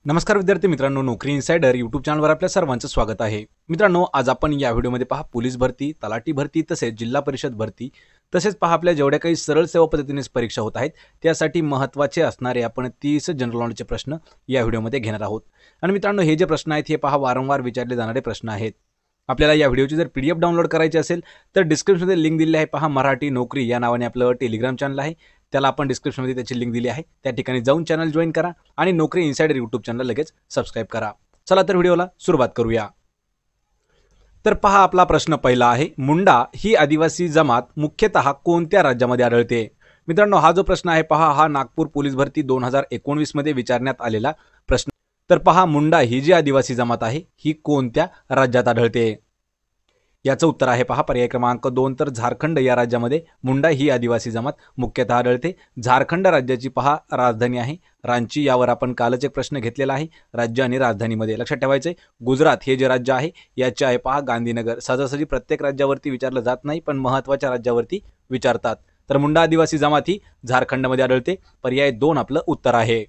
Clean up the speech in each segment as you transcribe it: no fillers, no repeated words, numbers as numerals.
नमस्कार विद्यार्थी मित्रांनो, नोकरी इनसाइडर यूट्यूब चॅनलवर आपल्या सर्वांचं स्वागत आहे। मित्रांनो, आज आपण या व्हिडिओमध्ये पहा पोलीस भरती, तलाठी भरती तसेच जिल्हा परिषद भरती तसेच पहा आपल्या जेवढ्या काही सरळ सेवा पद्धतीने परीक्षा होत आहेत त्यासाठी महत्त्वाचे असणारे आपण 30 जनरल नॉलेजचे प्रश्न या व्हिडिओमध्ये घेणार आहोत। आणि मित्रांनो, हे जे प्रश्न आहेत हे पहा वारंवार विचारले जाणारे प्रश्न आहेत। आपल्याला या व्हिडिओची जर पीडीएफ डाउनलोड करायची असेल तर डिस्क्रिप्शनमध्ये लिंक दिली आहे, पहा मराठी नोकरी या नावाने आपलं टेलिग्राम चॅनल आहे, त्याला आपण डिस्क्रिप्शनमध्ये त्याची लिंक दिली आहे, त्या ठिकाणी जाऊन चॅनल जॉइन करा आणि नोकरी इनसाइडर यूट्यूब चॅनल लगेच सबस्क्राइब करा। चला तर व्हिडिओला सुरुवात करूया। तर पहा आपला प्रश्न पहिला आहे, मुंडा ही आदिवासी जमात मुख्यतः कोणत्या राज्यामध्ये आढळते? मित्रांनो, हा जो प्रश्न आहे पहा हा नागपूर पोलीस भरती 2019 मध्ये विचारण्यात आलेला प्रश्न। तर पहा, मुंडा ही जी आदिवासी जमात आहे ही कोणत्या राज्यात आढळते? याचं उत्तर आहे पहा पर्याय क्रमांक 2, तर झारखंड या राज्यामध्ये मुंडा ही आदिवासी जमात मुख्यतः आढळते। झारखंड राज्याची पहा राजधानी आहे रांची, यावर आपण कालच एक प्रश्न घेतलेला आहे राज्य आणि राजधानीमध्ये। लक्षात ठेवायचे, गुजरात हे जे राज्य आहे याचे आहे पहा गांधीनगर। सहजासहजी प्रत्येक राज्यावरती विचारलं जात नाही पण महत्त्वाच्या राज्यावरती विचारतात। तर मुंडा आदिवासी जमात ही झारखंडमध्ये आढळते। पर्याय 2 आपलं उत्तर आहे।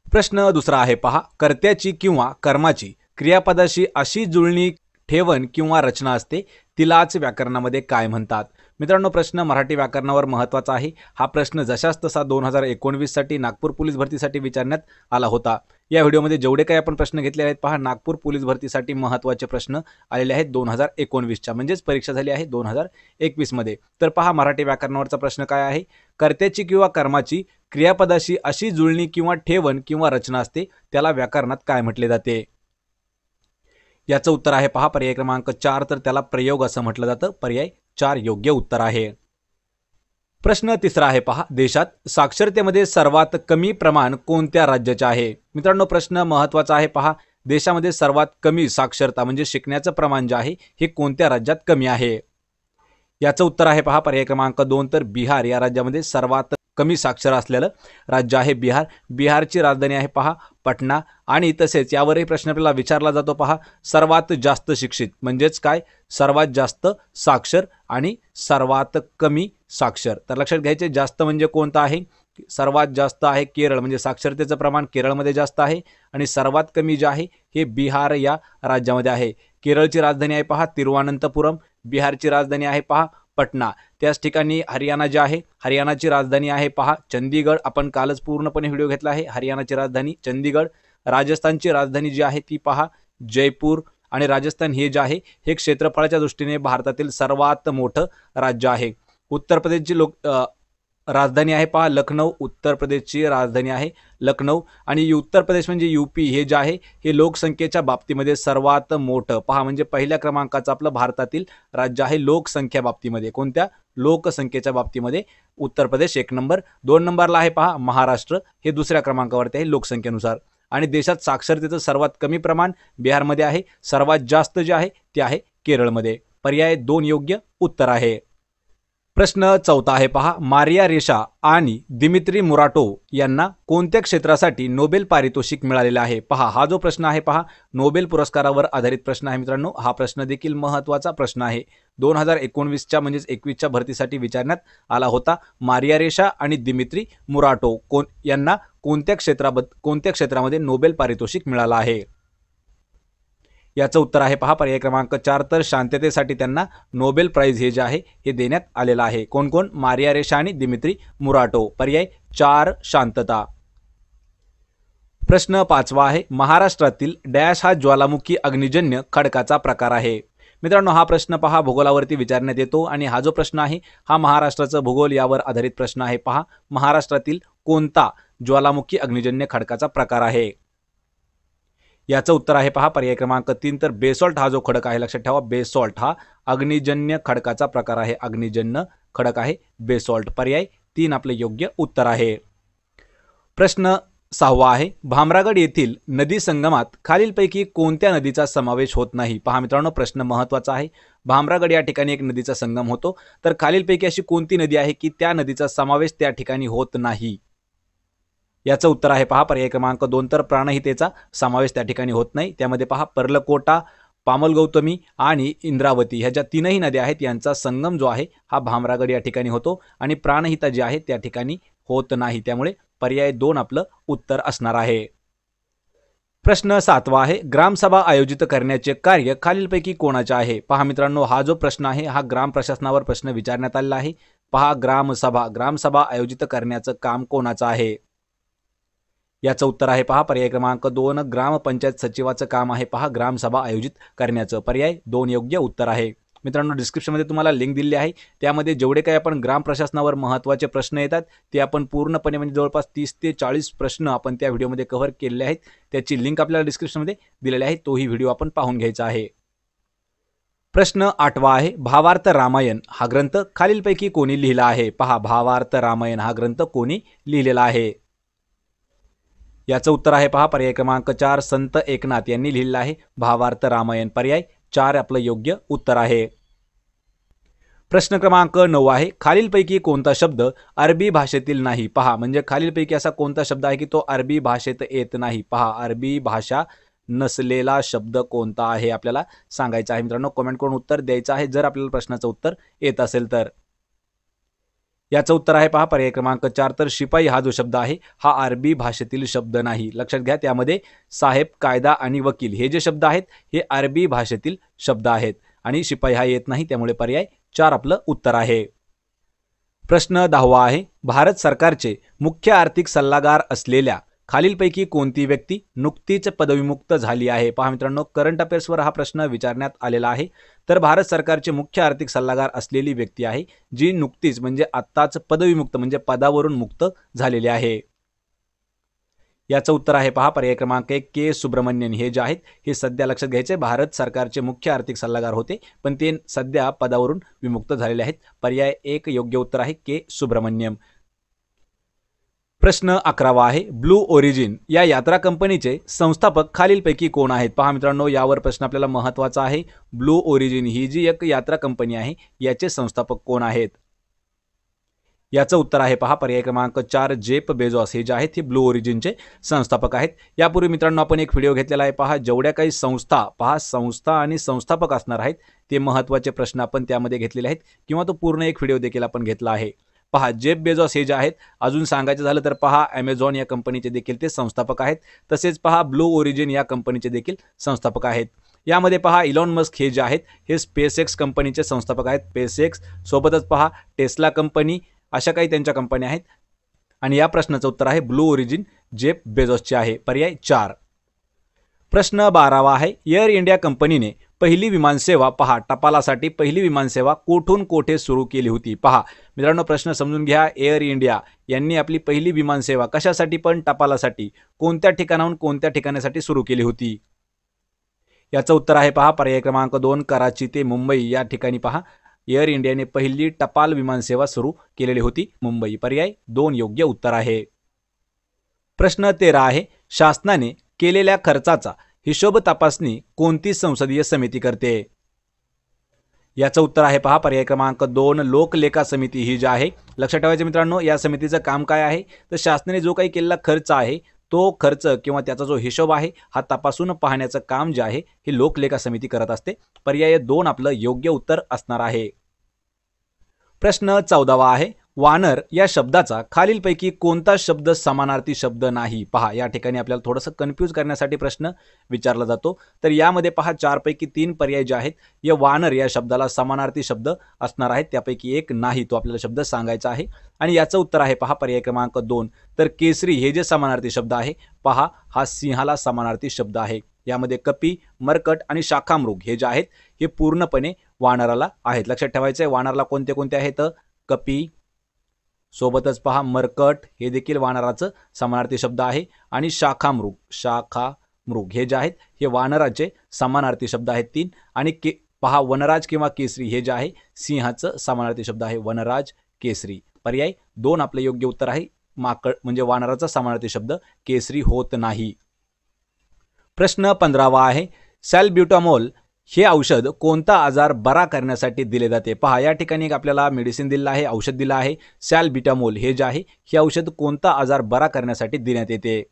प्रश्न दुसरा आहे पहा, कर्त्याची किंवा कर्माची क्रियापदाशी अशी जुळणी ठेवण किंवा रचना असते तिलाच व्याकरणामध्ये काय म्हणतात? मित्रांनो, प्रश्न मराठी व्याकरणावर महत्त्वाचा आहे। हा प्रश्न जशास तसा 2019 साठी नागपूर पोलीस भरतीसाठी विचारण्यात आला होता। या व्हिडिओमध्ये जेवढे काही आपण प्रश्न घेतले आहेत पहा नागपूर पोलीस भरतीसाठी महत्त्वाचे प्रश्न आलेले आहेत 2019च्या, म्हणजेच परीक्षा झाली आहे 2021 मध्ये। तर पहा मराठी व्याकरणावरचा प्रश्न काय आहे, कर्त्याची किंवा कर्माची क्रियापदाशी अशी जुळणी किंवा ठेवण किंवा रचना असते त्याला व्याकरणात काय म्हटले जाते? याचं उत्तर आहे पहा पर्याय क्रमांक 4, तर त्याला प्रयोग असं म्हटलं जातं। पर्याय 4 योग्य उत्तर आहे। प्रश्न तिसरा आहे पहा, देशात साक्षरतेमध्ये सर्वात कमी प्रमाण कोणत्या राज्याचे आहे? मित्रांनो, प्रश्न महत्त्वाचा आहे पहा, देशामध्ये सर्वात कमी साक्षरता म्हणजे शिकण्याचं प्रमाण जे आहे हे कोणत्या राज्यात कमी आहे? याचं उत्तर आहे पहा पर्याय क्रमांक 2, तर बिहार या राज्यामध्ये सर्वात कमी साक्षर असलेलं राज्य आहे बिहार। बिहारची राजधानी आहे पहा पटना। आणि तसेच यावरही प्रश्न आपल्याला विचारला जातो पहा, सर्वात जास्त शिक्षित म्हणजेच काय, सर्वात जास्त साक्षर आणि सर्वात कमी साक्षर। तर लक्षात घ्यायचे, जास्त म्हणजे कोणता आहे, सर्वात जास्त आहे केरळ, म्हणजे साक्षरतेचं प्रमाण केरळमध्ये जास्त आहे आणि सर्वात कमी जे आहे हे बिहार या राज्यामध्ये आहे। केरळची राजधानी आहे पहा तिरुवनंतपुरम, बिहारची राजधानी आहे पहा पटना। त्याच ठिकाणी हरियाणा जे आहे, हरियाणाची राजधानी आहे पहा चंदीगड, आपण कालच पूर्णपणे व्हिडिओ घेतला आहे हरियाणाची राजधानी चंदीगड। राजस्थानची राजधानी जी आहे ती पहा जयपूर। आणि राजस्थान हे जे आहे हे क्षेत्रफळाच्या दृष्टीने भारतातील सर्वात मोठं राज्य आहे। उत्तर प्रदेशची राजधानी आहे पहा लखनौ, उत्तर प्रदेशची राजधानी आहे लखनौ। आणि उत्तर प्रदेश म्हणजे यूपी हे जे आहे हे लोकसंख्येच्या बाबतीमध्ये सर्वात मोठं पहा, म्हणजे पहिल्या क्रमांकाचं आपलं भारतातील राज्य आहे लोकसंख्या बाबतीमध्ये। कोणत्या? लोकसंख्येच्या बाबतीमध्ये उत्तर प्रदेश 1 नंबर। 2 नंबरला आहे पहा महाराष्ट्र, हे दुसऱ्या क्रमांकावरती आहे लोकसंख्येनुसार। आणि देशात साक्षरतेचं सर्वात कमी प्रमाण बिहारमध्ये आहे, सर्वात जास्त जे आहे ते आहे केरळमध्ये। पर्याय 2 योग्य उत्तर आहे। प्रश्न चौथा आहे पहा, मारिया रेशा आणि दिमित्री मुराटोव यांना कोणत्या क्षेत्रासाठी नोबेल पारितोषिक मिळालेले आहे? पहा, हा जो प्रश्न आहे पहा नोबेल पुरस्कारावर आधारित प्रश्न आहे मित्रांनो। हा प्रश्न देखील महत्त्वाचा प्रश्न आहे, 2019च्या म्हणजेच 21च्या भरतीसाठी विचारण्यात आला होता। मारिया रेशा आणि दिमित्री मुराटोव यांना कोणत्या क्षेत्रामध्ये नोबेल पारितोषिक मिळालं आहे? याचं उत्तर आहे पहा पर्याय क्रमांक 4, तर शांततेसाठी त्यांना नोबेल प्राइज हे जे आहे हे देण्यात आलेलं आहे। कोण कोण? मारिया रेशा आणि दिमित्री मुराटोव। पर्याय 4 शांतता। प्रश्न 5वा आहे, महाराष्ट्रातील डॅश हा ज्वालामुखी अग्निजन्य खडकाचा प्रकार आहे? मित्रांनो, हा प्रश्न पहा भूगोलावरती विचारण्यात येतो आणि हा जो प्रश्न आहे हा महाराष्ट्राचं भूगोल यावर आधारित प्रश्न आहे। पहा, महाराष्ट्रातील कोणता ज्वालामुखी अग्निजन्य खडकाचा प्रकार आहे? याचं उत्तर आहे पहा पर्याय क्रमांक 3, तर बेसॉल्ट हा जो खडक आहे, लक्षात ठेवा बेसॉल्ट हा अग्निजन्य खडकाचा प्रकार आहे। अग्निजन्य खडक आहे बेसॉल्ट। पर्याय 3 आपले योग्य उत्तर आहे। प्रश्न 6वा आहे, भामरागड येथील नदी संगमात खालीलपैकी कोणत्या नदीचा समावेश होत नाही? पहा मित्रांनो, प्रश्न महत्त्वाचा आहे। भामरागड या ठिकाणी एक नदीचा संगम होतो, तर खालीलपैकी अशी कोणती नदी आहे की त्या नदीचा समावेश त्या ठिकाणी होत नाही? याचं उत्तर आहे पहा पर्याय क्रमांक 2, तर प्राणहितेचा समावेश त्या ठिकाणी होत नाही। त्यामध्ये पहा पर्लकोटा, पामलगौतमी आणि इंद्रावती ह्या ज्या तीनही नद्या आहेत यांचा संगम जो आहे हा भामरागड या ठिकाणी होतो आणि प्राणहिता जे आहे त्या ठिकाणी होत नाही। त्यामुळे पर्याय 2 आपलं उत्तर असणार आहे। प्रश्न 7वा आहे, ग्रामसभा आयोजित करण्याचे कार्य खालीलपैकी कोणाचे आहे? पहा मित्रांनो, हा जो प्रश्न आहे हा ग्राम प्रशासनावर प्रश्न विचारण्यात आलेला आहे. पहा, ग्रामसभा आयोजित करण्याचं काम कोणाचं आहे? याचं उत्तर आहे पहा पर्याय क्रमांक 2, ग्रामपंचायत सचिवाचं काम आहे पहा ग्रामसभा आयोजित करण्याचं. पर्याय 2 योग्य उत्तर आहे. मित्रांनो, डिस्क्रिप्शनमध्ये तुम्हाला लिंक दिली आहे, त्यामध्ये जेवढे काही आपण ग्राम प्रशासनावर महत्त्वाचे प्रश्न येतात ते आपण पूर्णपणे म्हणजे जवळपास 30 ते 40 प्रश्न आपण त्या व्हिडिओमध्ये कव्हर केलेले आहेत. त्याची लिंक आपल्याला डिस्क्रिप्शनमध्ये दिलेली आहे, तोही व्हिडिओ आपण पाहून घ्यायचा आहे. प्रश्न 8वा आहे, भावार्थ रामायण हा ग्रंथ खालीलपैकी कोणी लिहिला आहे? पहा, भावार्थ रामायण हा ग्रंथ कोणी लिहिलेला आहे? याचं उत्तर आहे पहा पर्याय क्रमांक 4, संत एकनाथ यांनी लिहिलेला आहे भावार्थ रामायण. पर्याय 4 आपलं योग्य उत्तर आहे. प्रश्न क्रमांक 9 आहे, खालीलपैकी कोणता शब्द अरबी भाषेतील नाही? पहा, म्हणजे खालीलपैकी असा कोणता शब्द आहे की तो अरबी भाषेत येत नाही? पहा, अरबी भाषा नसलेला शब्द कोणता आहे आपल्याला सांगायचा आहे. मित्रांनो, कमेंट करून उत्तर द्यायचं आहे जर आपल्याला प्रश्नाचं उत्तर येत असेल तर. याचं उत्तर आहे पहा पर्याय क्रमांक 4, तर शिपाई हा जो शब्द आहे हा अरबी भाषेतील शब्द नाही. लक्षात घ्या, त्यामध्ये साहेब, कायदा आणि वकील हे जे शब्द आहेत हे अरबी भाषेतील शब्द आहेत आणि शिपाई हा येत नाही, त्यामुळे पर्याय 4 आपलं उत्तर आहे. प्रश्न 10वा आहे, भारत सरकारचे मुख्य आर्थिक सल्लागार असलेल्या खालीलपैकी कोणती व्यक्ती नुकतीच पदविमुक्त झाली आहे? पहा मित्रांनो, करंट अफेअर्सवर हा प्रश्न विचारण्यात आलेला आहे. तर भारत सरकारचे मुख्य आर्थिक सल्लागार असलेली व्यक्ती आहे जी नुकतीच म्हणजे आत्ताच पदविमुक्त म्हणजे पदावरून मुक्त झालेले आहे. याचं उत्तर आहे पहा पर्याय क्रमांक 1, के सुब्रमण्यन. हे जे आहेत हे सध्या लक्षात घ्यायचे भारत सरकारचे मुख्य आर्थिक सल्लागार होते, पण ते सध्या पदावरून विमुक्त झालेले आहेत. पर्याय 1 योग्य उत्तर आहे, के सुब्रमण्यम. प्रश्न 11वा आहे, ब्लू ओरिजिन या यात्रा कंपनीचे संस्थापक खालीलपैकी कोण आहेत? पहा मित्रांनो, यावर प्रश्न आपल्याला महत्त्वाचा आहे. ब्लू ओरिजिन ही जी एक यात्रा कंपनी आहे याचे संस्थापक कोण आहेत? याचं उत्तर आहे पहा पर्याय क्रमांक 4, जेफ बेझोस. हे जे आहेत हे ब्लू ओरिजिनचे संस्थापक आहेत. यापूर्वी मित्रांनो आपण एक व्हिडिओ घेतलेला आहे पहा, जेवढ्या काही संस्था आणि संस्थापक असणार आहेत ते महत्त्वाचे प्रश्न आपण त्यामध्ये घेतलेले आहेत, किंवा तो पूर्ण एक व्हिडिओ देखील आपण घेतला आहे. पहा, जेफ बेझोस हे जे आहेत, अजून सांगायचं झालं तर पहा ॲमेझॉन या कंपनीचे देखील ते संस्थापक आहेत. तसेच पहा, ब्लू ओरिजिन या कंपनीचे देखील संस्थापक आहेत. यामध्ये पहा, इलॉन मस्क हे जे आहेत हे स्पेसएक्स कंपनीचे संस्थापक आहेत. स्पेसएक्स सोबतच पहा टेस्ला कंपनी, अशा काही त्यांच्या कंपन्या आहेत. आणि या प्रश्नाचं उत्तर आहे ब्लू ओरिजिन जेफ बेझोसचे आहे. पर्याय 4. प्रश्न 12वा आहे, एअर इंडिया कंपनीने पहिली विमानसेवा पहा टपालासाठी पहिली विमानसेवा कोठून कोठे सुरू केली होती? पहा मित्रांनो, प्रश्न समजून घ्या. एअर इंडिया यांनी आपली पहिली विमानसेवा कशासाठी? पण टपालासाठी. कोणत्या ठिकाणाहून कोणत्या ठिकाणासाठी सुरू केली होती? याचं उत्तर आहे पहा पर्याय क्रमांक 2, कराची ते मुंबई या ठिकाणी पहा एअर इंडियाने पहिली टपाल विमानसेवा सुरू केलेली होती, मुंबई. पर्याय 2 योग्य उत्तर आहे. प्रश्न 13 आहे, शासनाने केलेल्या खर्चाचा हिशोब तपासणी कोणती संसदीय समिती करते? याचं उत्तर आहे पहा पर्याय क्रमांक 2, लोकलेखा समिती ही जी आहे. लक्षात ठेवायचं मित्रांनो, या समितीचं काम काय आहे? तर शासनाने जो काही केलेला खर्च आहे तो खर्च किंवा त्याचा जो हिशोब आहे हा तपासून पाहण्याचं काम जे आहे हे लोकलेखा समिती करत असते. पर्याय 2 आपलं योग्य उत्तर असणार आहे. प्रश्न 14वा आहे, वानर या शब्दाचा खालीलपैकी कोणता शब्द समानार्थी शब्द नाही? पहा, या ठिकाणी आपल्याला थोडंसं कन्फ्यूज करण्यासाठी प्रश्न विचारला जातो. तर यामध्ये पहा 4 पैकी 3 पर्याय जे आहेत या वानर या शब्दाला समानार्थी शब्द असणार आहेत, त्यापैकी एक नाही, तो आपल्याला शब्द सांगायचा आहे. आणि याचं उत्तर आहे पहा पर्याय क्रमांक 2, तर केसरी हे जे समानार्थी शब्द आहे पहा हा सिंहाला समानार्थी शब्द आहे. यामध्ये कपी, मरकट आणि शाखामृग हे जे आहेत हे पूर्णपणे वानराला आहेत. लक्षात ठेवायचं आहे, वानराला कोणते कोणते आहेत? कपी, सोबतच पहा मरकट हे देखील वानराचं समानार्थी शब्द आहे, आणि शाखामृग हे जे आहेत हे वानराचे समानार्थी शब्द आहेत 3. आणि पहा वनराज किंवा केसरी हे जे आहे सिंहाचं समानार्थी शब्द आहे, वनराज, केसरी. पर्याय 2 आपलं योग्य उत्तर आहे. माकड म्हणजे वानराचा समानार्थी शब्द केसरी होत नाही. प्रश्न 15वा आहे, सॅल्ब्युटामॉल हे औषध कोणता आजार बरा करण्यासाठी दिले जाते? पहा, या ठिकाणी एक आपल्याला मेडिसिन दिलेलं आहे, औषध दिलं आहे. सॅल्ब्युटामॉल हे जे आहे हे औषध कोणता आजार बरा करण्यासाठी देण्यात येते?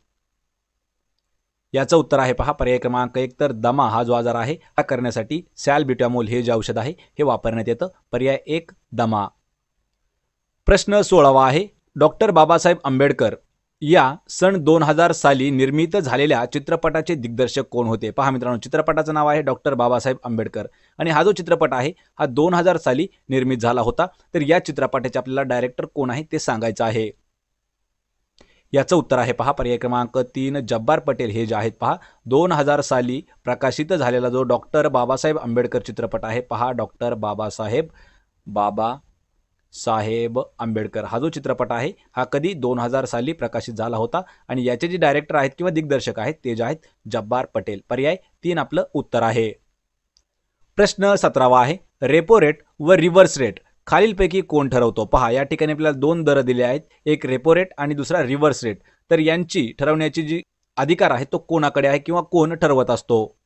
याचं उत्तर आहे पहा पर्याय क्रमांक 1, तर दमा हा जो आजार आहे हा करण्यासाठी सॅल्ब्युटामॉल हे जे औषध आहे हे वापरण्यात येतं. पर्याय 1 दमा. प्रश्न 16वा आहे, डॉक्टर बाबासाहेब आंबेडकर या सन 2000 साली निर्मित झालेल्या चित्रपटाचे दिग्दर्शक कोण होते? पहा मित्रांनो, चित्रपटाचं नाव आहे डॉक्टर बाबासाहेब आंबेडकर आणि हा जो चित्रपट आहे हा 2000 साली निर्मित झाला होता. तर या चित्रपटाचे आपल्याला डायरेक्टर कोण आहे ते सांगायचं आहे. याचं उत्तर आहे पहा पर्याय क्रमांक 3 जब्बार पटेल हे जे आहेत पहा 2000 साली प्रकाशित झालेला जो डॉक्टर बाबासाहेब आंबेडकर चित्रपट आहे पहा डॉक्टर बाबासाहेब आंबेडकर हा जो चित्रपट आहे हा कधी 2000 साली प्रकाशित झाला होता आणि याचे जे डायरेक्टर आहेत किंवा दिग्दर्शक आहेत ते जे आहेत जब्बार पटेल. पर्याय 3 आपलं उत्तर आहे. प्रश्न 17वा आहे रेपो रेट व रिव्हर्स रेट खालीलपैकी कोण ठरवतो? पहा या ठिकाणी आपल्याला दोन दर दिले आहेत, एक रेपो रेट आणि दुसरा रिव्हर्स रेट. तर यांची ठरवण्याची जी अधिकार आहे तो कोणाकडे आहे किंवा कोण ठरवत असतो?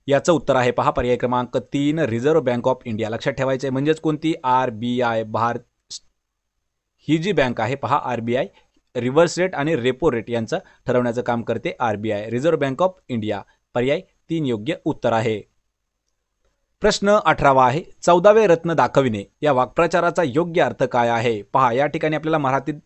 याचं उत्तर आहे पहा पर्याय क्रमांक 3 रिझर्व्ह बँक ऑफ इंडिया. लक्षात ठेवायचे म्हणजेच कोणती RBI भारत ही जी बँक आहे पहा RBI रिव्हर्स रेट आणि रेपो रेट यांचं ठरवण्याचं काम करते RBI reserve bank of India. पर्याय 3 योग्य उत्तर आहे. प्रश्न 18वा आहे 14वे रत्न दाखविणे या वाक्प्रचाराचा योग्य अर्थ काय आहे? पहा या ठिकाणी आपल्याला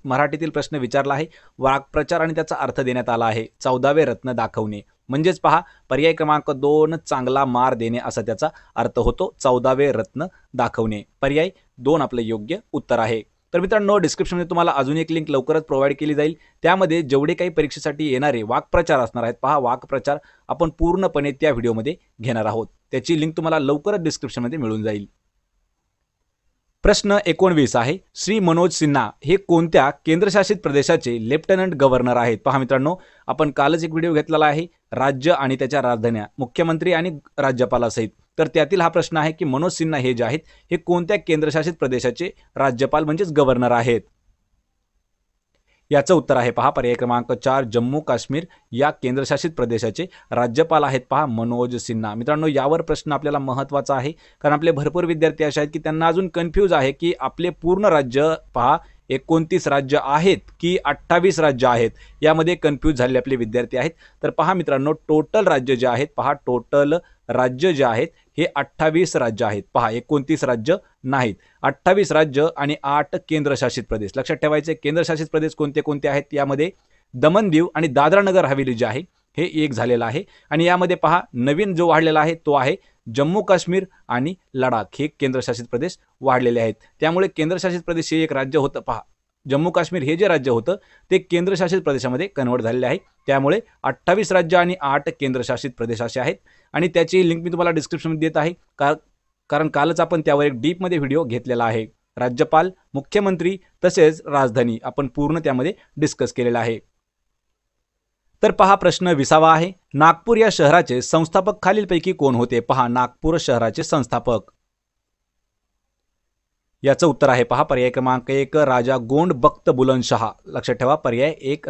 मराठीतील प्रश्न विचारला आहे, वाक्प्रचार आणि त्याचा अर्थ देण्यात आला आहे 14वे रत्न दाखवणे म्हणजेच पहा पर्याय क्रमांक 2 चांगला मार देणे असा त्याचा अर्थ होतो 14वे रत्न दाखवणे. पर्याय 2 आपलं योग्य उत्तर आहे. तर मित्रांनो डिस्क्रिप्शनमध्ये तुम्हाला अजून एक लिंक लवकरच प्रोव्हाइड केली जाईल, त्यामध्ये जेवढे काही परीक्षेसाठी येणारे वाक्प्रचार असणार आहेत पहा वाक्प्रचार आपण पूर्णपणे त्या व्हिडिओमध्ये घेणार आहोत. त्याची लिंक तुम्हाला लवकरच डिस्क्रिप्शनमध्ये मिळून जाईल. प्रश्न 19 आहे श्री मनोज सिन्हा हे कोणत्या केंद्रशासित प्रदेशाचे लेफ्टनंट गव्हर्नर आहेत? पहा मित्रांनो आपण कालच एक व्हिडिओ घेतलेला आहे राज्य आणि त्याच्या राजधान्या मुख्यमंत्री आणि राज्यपालासहित. तर त्यातील हा प्रश्न आहे की मनोज सिन्हा हे जे आहेत हे कोणत्या केंद्रशासित प्रदेशाचे राज्यपाल म्हणजेच गव्हर्नर आहेत? याचं उत्तर आहे पहा पर्याय क्रमांक 4 जम्मू काश्मीर या केंद्रशासित प्रदेशाचे राज्यपाल आहेत पहा मनोज सिन्हा. मित्रांनो यावर प्रश्न आपल्याला महत्त्वाचा आहे कारण आपले भरपूर विद्यार्थी असे आहेत की त्यांना अजून कन्फ्यूज आहे की आपले पूर्ण राज्य पहा 29 राज्य आहेत की 28 राज्य आहेत, यामध्ये कन्फ्यूज झालेले आपले विद्यार्थी आहेत. तर पहा मित्रांनो टोटल राज्य जे आहेत पहा टोटल राज्य जे आहेत हे 28 राज्य आहेत. पहा 29 राज्य नाहीत, 28 राज्य आणि 8 केंद्रशासित प्रदेश. लक्षात ठेवायचे केंद्रशासित प्रदेश कोणते कोणते आहेत? यामध्ये दमन दीव आणि दादरा नगर हवेली जे आहे हे एक झालेलं आहे आणि यामध्ये पहा नवीन जो वाढलेला आहे तो आहे जम्मू काश्मीर आणि लडाख हे केंद्रशासित प्रदेश वाढलेले आहेत. त्यामुळे केंद्रशासित प्रदेश हे एक राज्य होतं पहा जम्मू काश्मीर हे जे राज्य होतं ते केंद्रशासित प्रदेशामध्ये कन्वर्ट झालेले आहे. त्यामुळे 28 राज्य आणि 8 केंद्रशासित प्रदेश असे आहेत आणि त्याची लिंक मी तुम्हाला डिस्क्रिप्शनमध्ये देत आहे कारण कालच आपण त्यावर एक डीपमध्ये व्हिडिओ घेतलेला आहे. राज्यपाल मुख्यमंत्री तसेच राजधानी आपण पूर्ण त्यामध्ये डिस्कस केलेला आहे. तर पहा प्रश्न 20वा आहे नागपूर या शहराचे संस्थापक खालीलपैकी कोण होते? पहा नागपूर शहराचे संस्थापक. याचं उत्तर आहे पहा पर्याय क्रमांक 1 राजा गोंड बख्त बुलंदशाह. लक्षात ठेवा पर्याय 1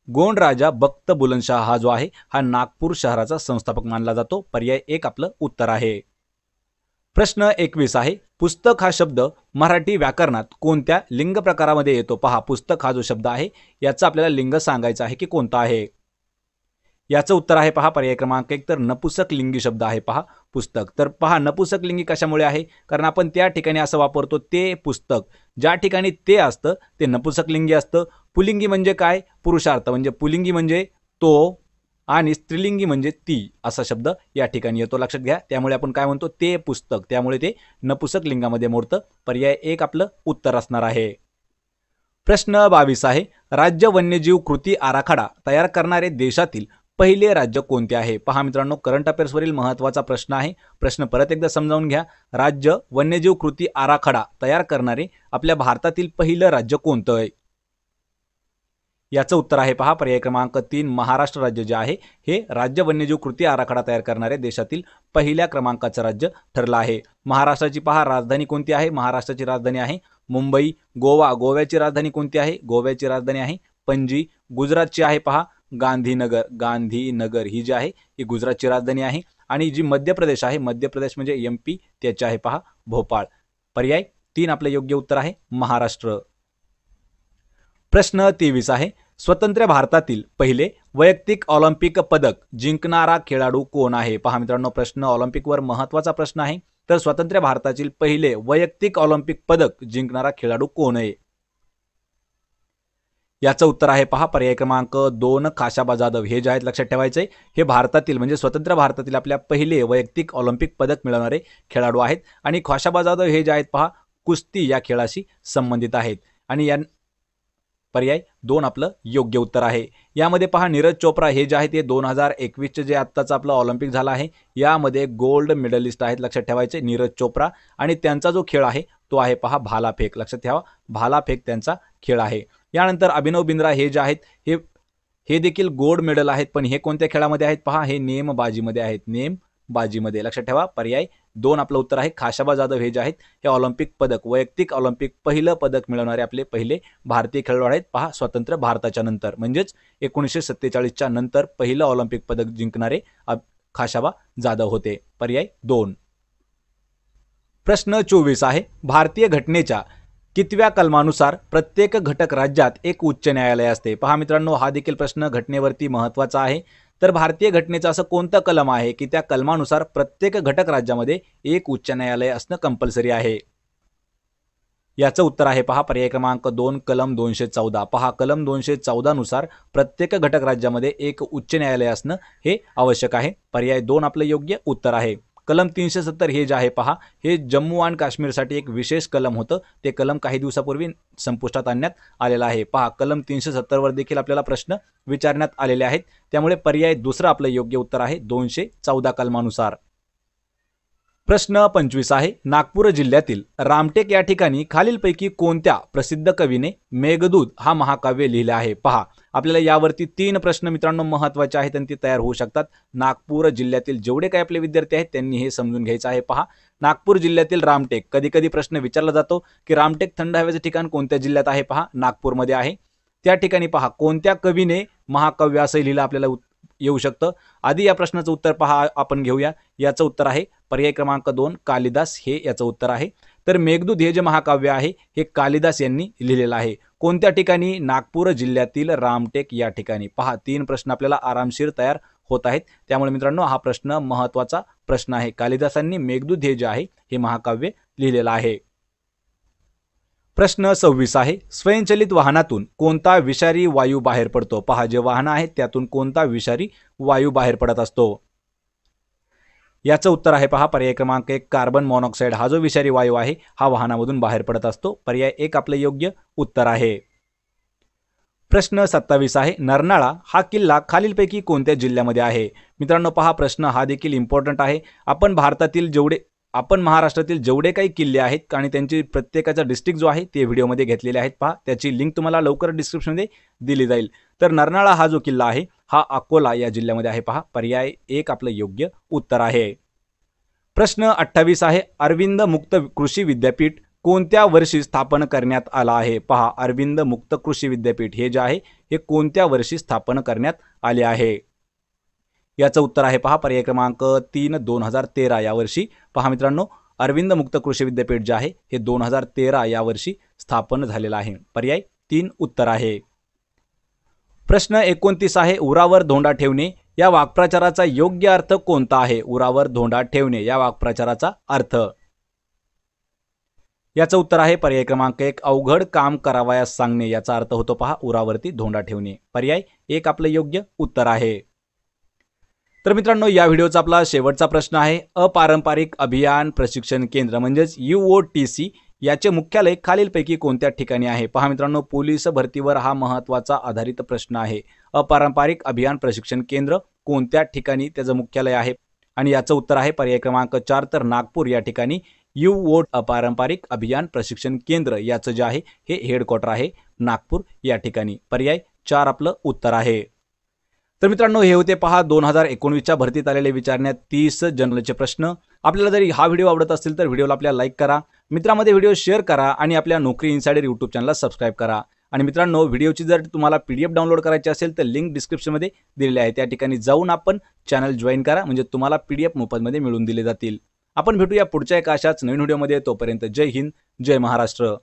गोंड राजा बख्त बुलंदशाह हा जो आहे हा नागपूर शहराचा संस्थापक मानला जातो. पर्याय 1 आपलं उत्तर आहे. प्रश्न 21 आहे पुस्तक हा शब्द मराठी व्याकरणात कोणत्या लिंग प्रकारामध्ये येतो? पहा पुस्तक हा जो शब्द आहे याचा आपल्याला लिंग सांगायचं आहे की कोणता आहे? याचं उत्तर आहे पहा पर्याय क्रमांक 1 तर नपुसक लिंगी शब्द आहे पहा पुस्तक. तर पहा नपुसक लिंगी कशामुळे आहे? कारण आपण त्या ठिकाणी असं वापरतो ते पुस्तक, ज्या ठिकाणी ते असतं ते नपुसक लिंगी असतं. पुलिंगी म्हणजे काय? पुरुषार्थ म्हणजे पुलिंगी म्हणजे तो आणि स्त्रीलिंगी म्हणजे ती असा शब्द या ठिकाणी येतो. लक्षात घ्या त्यामुळे आपण काय म्हणतो ते पुस्तक, त्यामुळे ते नपुसक लिंगामध्ये मोडतं. पर्याय 1 आपलं उत्तर असणार आहे. प्रश्न 22 आहे राज्य वन्यजीव कृती आराखडा तयार करणारे देशातील पहिले राज्य कोणते आहे? पहा मित्रांनो करंट अफेअर्सवरील महत्त्वाचा प्रश्न आहे. प्रश्न परत एकदा समजावून घ्या. राज्य वन्यजीव कृती आराखडा तयार करणारे आपल्या भारतातील पहिलं राज्य कोणतं आहे? याचं उत्तर आहे पहा पर्याय क्रमांक 3 महाराष्ट्र राज्य जे आहे हे राज्य वन्यजीव कृती आराखडा तयार करणारे देशातील पहिल्या क्रमांकाचं राज्य ठरलं आहे. महाराष्ट्राची पहा राजधानी कोणती आहे? महाराष्ट्राची राजधानी आहे मुंबई. गोव्याची राजधानी कोणती आहे? गोव्याची राजधानी आहे पणजी. गुजरातची आहे पहा गांधीनगर ही जी आहे ही गुजरातची राजधानी आहे आणि जी मध्य प्रदेश आहे मध्य प्रदेश म्हणजे MP त्याची आहे पहा भोपाळ. पर्याय 3 आपलं योग्य उत्तर आहे महाराष्ट्र. प्रश्न 23 आहे स्वतंत्र भारतातील पहिले वैयक्तिक ऑलिम्पिक पदक जिंकणारा खेळाडू कोण आहे? पहा मित्रांनो प्रश्न ऑलिम्पिकवर महत्त्वाचा प्रश्न आहे. तर स्वतंत्र भारतातील पहिले वैयक्तिक ऑलिम्पिक पदक जिंकणारा खेळाडू कोण आहे? याचं उत्तर आहे पहा पर्याय क्रमांक 2 खाशाबा जाधव हे जे आहेत लक्षात ठेवायचे हे भारतातील म्हणजे स्वतंत्र भारतातील आपल्या पहिले वैयक्तिक ऑलिम्पिक पदक मिळवणारे खेळाडू आहेत आणि खाशाबा जाधव हे जे आहेत पहा कुस्ती या खेळाशी संबंधित आहेत आणि या पर्याय 2 आपलं योग्य उत्तर आहे। यामध्ये पहा नीरज चोप्रा हे जे आहे ते 2021 जे आत्ताचं आपलं ऑलिम्पिक झालं आहे यामध्ये गोल्ड मेडलिस्ट आहेत लक्षात ठेवायचे नीरज चोप्रा आणि त्यांचा जो खेळ आहे तो आहे पहा भालाफेक लक्षात ठेवा भालाफेक त्यांचा खेळ आहे। यानंतर अभिनव बिंद्रा हे जे आहेत हे देखील गोल्ड मेडल आहेत पण हे कोणत्या खेळामध्ये आहेत पहा हे नेमबाजीमध्ये आहेत नेमबाजीमध्ये लक्षात ठेवा पर्याय 2 आपलं उत्तर आहे। खाशाबा जाधव हे जे आहेत हे ऑलिम्पिक पदक वैयक्तिक ऑलिम्पिक पहिलं पदक मिळवणारे आपले पहिले भारतीय खेळाडू आहेत पहा स्वतंत्र भारताच्या नंतर म्हणजेच 1947च्या नंतर पहिलं ऑलिम्पिक पदक जिंकणारे खाशाबा जाधव होते पर्याय 2। प्रश्न 24 आहे भारतीय घटनेच्या कितव्या कलमानुसार प्रत्येक घटक राज्यात एक उच्च न्यायालय असते। पहा मित्रांनो हा देखील प्रश्न घटनेवरती महत्त्वाचा आहे। तर भारतीय घटनेचं असं कोणतं कलम आहे की त्या कलमानुसार प्रत्येक घटक राज्यामध्ये एक उच्च न्यायालय असणं कंपल्सरी आहे। याचं उत्तर आहे पहा पर्याय क्रमांक 2 कलम 214 पहा कलम 214 नुसार प्रत्येक घटक राज्यामध्ये एक उच्च न्यायालय असणं हे आवश्यक आहे पर्याय 2 आपलं योग्य उत्तर आहे। कलम 370 हे जे आहे पहा हे जम्मू आणि काश्मीरसाठी एक विशेष कलम होतं ते कलम काही दिवसापूर्वी संपुष्टात आणण्यात आलेलं आहे पहा कलम 370 वर देखील आपल्याला प्रश्न विचारण्यात आलेले आहेत त्यामुळे पर्याय दुसरा आपलं योग्य उत्तर आहे 214 कलमानुसार। प्रश्न 25 आहे नागपूर जिल्ह्यातील रामटेक या ठिकाणी खालीलपैकी कोणत्या प्रसिद्ध कवीने मेघदूत हा महाकाव्य लिहिले आहे। पहा आपल्याला यावरती 3 प्रश्न मित्रांनो महत्त्वाचे आहेत आणि ते तयार होऊ शकतात। नागपूर जिल्ह्यातील जेवढे काही आपले विद्यार्थी आहेत त्यांनी हे समजून घ्यायचं आहे। पहा नागपूर जिल्ह्यातील रामटेक कधी कधी प्रश्न विचारला जातो की रामटेक थंड हवेचे ठिकाण कोणत्या जिल्ह्यात आहे पहा नागपूरमध्ये आहे। त्या ठिकाणी पहा कोणत्या कवीने महाकाव्य असं लिहिलं आपल्याला येऊ शकतं। आधी या प्रश्नाचं उत्तर पहा आपण घेऊया। याचं उत्तर आहे पर्याय क्रमांक 2 कालिदास हे याचं उत्तर आहे। तर मेघदूत हे जे महाकाव्य आहे हे कालिदास यांनी लिहिलेलं आहे कोणत्या ठिकाणी नागपूर जिल्ह्यातील रामटेक या ठिकाणी। पहा 3 प्रश्न आपल्याला आरामशीर तयार होत आहेत त्यामुळे मित्रांनो हा प्रश्न महत्त्वाचा प्रश्न आहे। कालिदासांनी मेघदूत हे जे आहे हे महाकाव्य लिहिलेलं आहे। प्रश्न 26 आहे स्वयंचलित वाहनातून कोणता विषारी वायू बाहेर पडतो। पहा जे वाहन आहे त्यातून कोणता विषारी वायू बाहेर पडत असतो। याचं उत्तर आहे पहा पर्याय क्रमांक 1 कार्बन मोनॉक्साईड हा जो विषारी वायू आहे हा वाहनामधून बाहेर पडत असतो पर्याय 1 आपलं योग्य उत्तर आहे। प्रश्न 27 आहे नरनाळा हा किल्ला खालीलपैकी कोणत्या जिल्ह्यामध्ये आहे। मित्रांनो पहा प्रश्न हा देखील इम्पॉर्टंट आहे। आपण महाराष्ट्रातील जेवढे काही किल्ले आहेत आणि त्यांची प्रत्येकाचा डिस्ट्रिक्ट जो आहे ते व्हिडिओमध्ये घेतलेले आहेत पहा त्याची लिंक तुम्हाला लवकर डिस्क्रिप्शनमध्ये दिली जाईल। तर नरनाळा हा जो किल्ला आहे हा अकोला या जिल्ह्यामध्ये आहे पहा पर्याय 1 आपलं योग्य उत्तर आहे। प्रश्न 28 आहे अरविंद मुक्त कृषी विद्यापीठ कोणत्या वर्षी स्थापन करण्यात आला आहे। पहा अरविंद मुक्त कृषी विद्यापीठ हे जे आहे हे कोणत्या वर्षी स्थापन करण्यात आले आहे। याचं उत्तर आहे पहा पर्याय क्रमांक 3 2013 या वर्षी। पहा मित्रांनो अरविंद मुक्त कृषी विद्यापीठ जे आहे हे 2013 या वर्षी स्थापन झालेलं आहे पर्याय 3 उत्तर आहे। प्रश्न 29 आहे उरावर धोंडा ठेवणे या वाक्प्रचाराचा योग्य अर्थ कोणता आहे। उरावर धोंडा ठेवणे या वाक्प्रचाराचा अर्थ याचं उत्तर आहे पर्याय क्रमांक 1 अवघड काम करावयास सांगणे याचा अर्थ होतो पहा उरावरती धोंडा ठेवणे पर्याय 1 आपलं योग्य उत्तर आहे। तर मित्रांनो या व्हिडिओचा आपला शेवटचा प्रश्न आहे अपारंपरिक अभियान प्रशिक्षण केंद्र म्हणजेच UOTC याचे मुख्यालय खालीलपैकी कोणत्या ठिकाणी आहे। पहा मित्रांनो पोलीस भरतीवर हा महत्त्वाचा आधारित प्रश्न आहे। अपारंपरिक अभियान प्रशिक्षण केंद्र कोणत्या ठिकाणी त्याचं मुख्यालय आहे आणि याचं उत्तर आहे पर्याय क्रमांक 4 तर नागपूर या ठिकाणी अपारंपरिक अभियान प्रशिक्षण केंद्र याचं जे आहे हे हेडक्वार्टर आहे नागपूर या ठिकाणी पर्याय 4 आपलं उत्तर आहे। तर मित्रांनो हे होते पहा 2019च्या भरतीत आलेले विचारण्यात 30 जनरलचे प्रश्न। आपल्याला जर हा व्हिडिओ आवडत असेल तर व्हिडिओला आपल्याला लाईक करा मित्रांमध्ये व्हिडिओ शेअर करा आणि आपल्या नोकरी इनसाइडर यूट्यूब चॅनलला सबस्क्राइब करा। आणि मित्रांनो व्हिडिओची जर तुम्हाला PDF डाउनलोड करायची असेल तर लिंक डिस्क्रिप्शनमध्ये दिलेली आहे त्या ठिकाणी जाऊन आपण चॅनल जॉईन करा म्हणजे तुम्हाला PDF मोफतमध्ये मिळून दिले जातील। आपण भेटूया पुढच्या एका अशाच नवीन व्हिडिओमध्ये तोपर्यंत जय हिंद जय महाराष्ट्र।